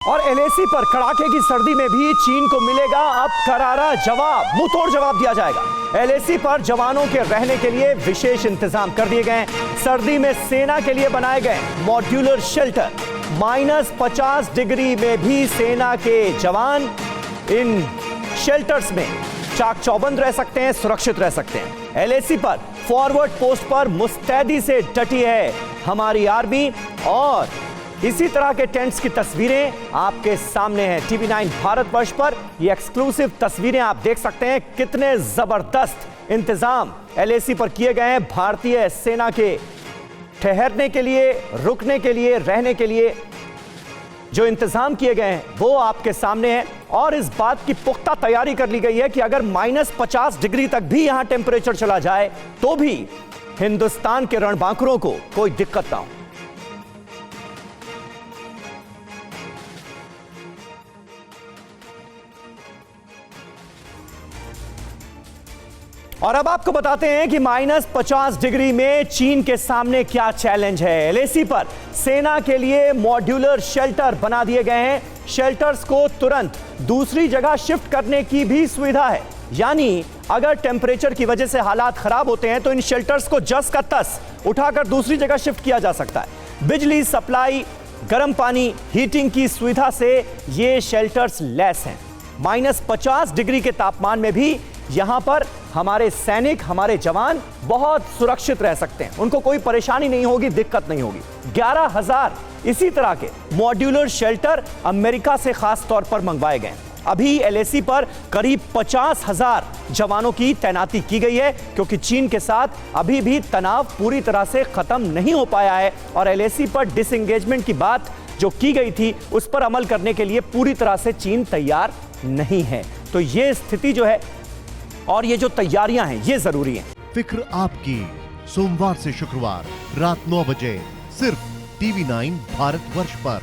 और एलएसी पर कड़ाके की सर्दी में भी चीन को मिलेगा अब करारा जवाब, मुंहतोड़ जवाब दिया जाएगा। एलएसी पर जवानों के रहने के लिए विशेष इंतजाम कर दिए गए। सर्दी में सेना के लिए बनाए गए मॉड्यूलर शेल्टर, -50 डिग्री में भी सेना के जवान इन शेल्टर्स में चाक चौबंद रह सकते हैं, सुरक्षित रह सकते हैं। एलएसी पर फॉरवर्ड पोस्ट पर मुस्तैदी से डटी है हमारी आर्मी और इसी तरह के टेंट्स की तस्वीरें आपके सामने हैं टीवी 9 भारतवर्ष पर। ये एक्सक्लूसिव तस्वीरें आप देख सकते हैं कितने जबरदस्त इंतजाम एलएसी पर किए गए हैं भारतीय सेना के ठहरने के लिए, रुकने के लिए, रहने के लिए। जो इंतजाम किए गए हैं वो आपके सामने है और इस बात की पुख्ता तैयारी कर ली गई है कि अगर -50 डिग्री तक भी यहां टेंपरेचर चला जाए तो भी हिंदुस्तान के रणबांकुरों को कोई दिक्कत ना हो। और अब आपको बताते हैं कि -50 डिग्री में चीन के सामने क्या चैलेंज है। एलएसी पर सेना के लिए मॉड्यूलर शेल्टर बना दिए गए हैं। शेल्टर्स को तुरंत दूसरी जगह शिफ्ट करने की भी सुविधा है, यानी अगर टेंपरेचर की वजह से हालात खराब होते हैं तो इन शेल्टर्स को जस का तस उठाकर दूसरी जगह शिफ्ट किया जा सकता है। बिजली सप्लाई, गर्म पानी, हीटिंग की सुविधा से ये शेल्टर्स लैस हैं। -50 डिग्री के तापमान में भी यहां पर हमारे सैनिक, हमारे जवान बहुत सुरक्षित रह सकते हैं, उनको कोई परेशानी नहीं होगी, दिक्कत नहीं होगी। 11,000 इसी तरह के मॉड्यूलर शेल्टर अमेरिका से खास तौर पर मंगवाए गए। अभी एलएसी पर करीब 50,000 जवानों की तैनाती की गई है क्योंकि चीन के साथ अभी भी तनाव पूरी तरह से खत्म नहीं हो पाया है और एलएसी पर डिसएंगेजमेंट की बात जो की गई थी उस पर अमल करने के लिए पूरी तरह से चीन तैयार नहीं है। तो ये स्थिति जो है और ये जो तैयारियां हैं ये जरूरी हैं। फिक्र आपकी, सोमवार से शुक्रवार रात 9 बजे सिर्फ टीवी 9 भारतवर्ष पर।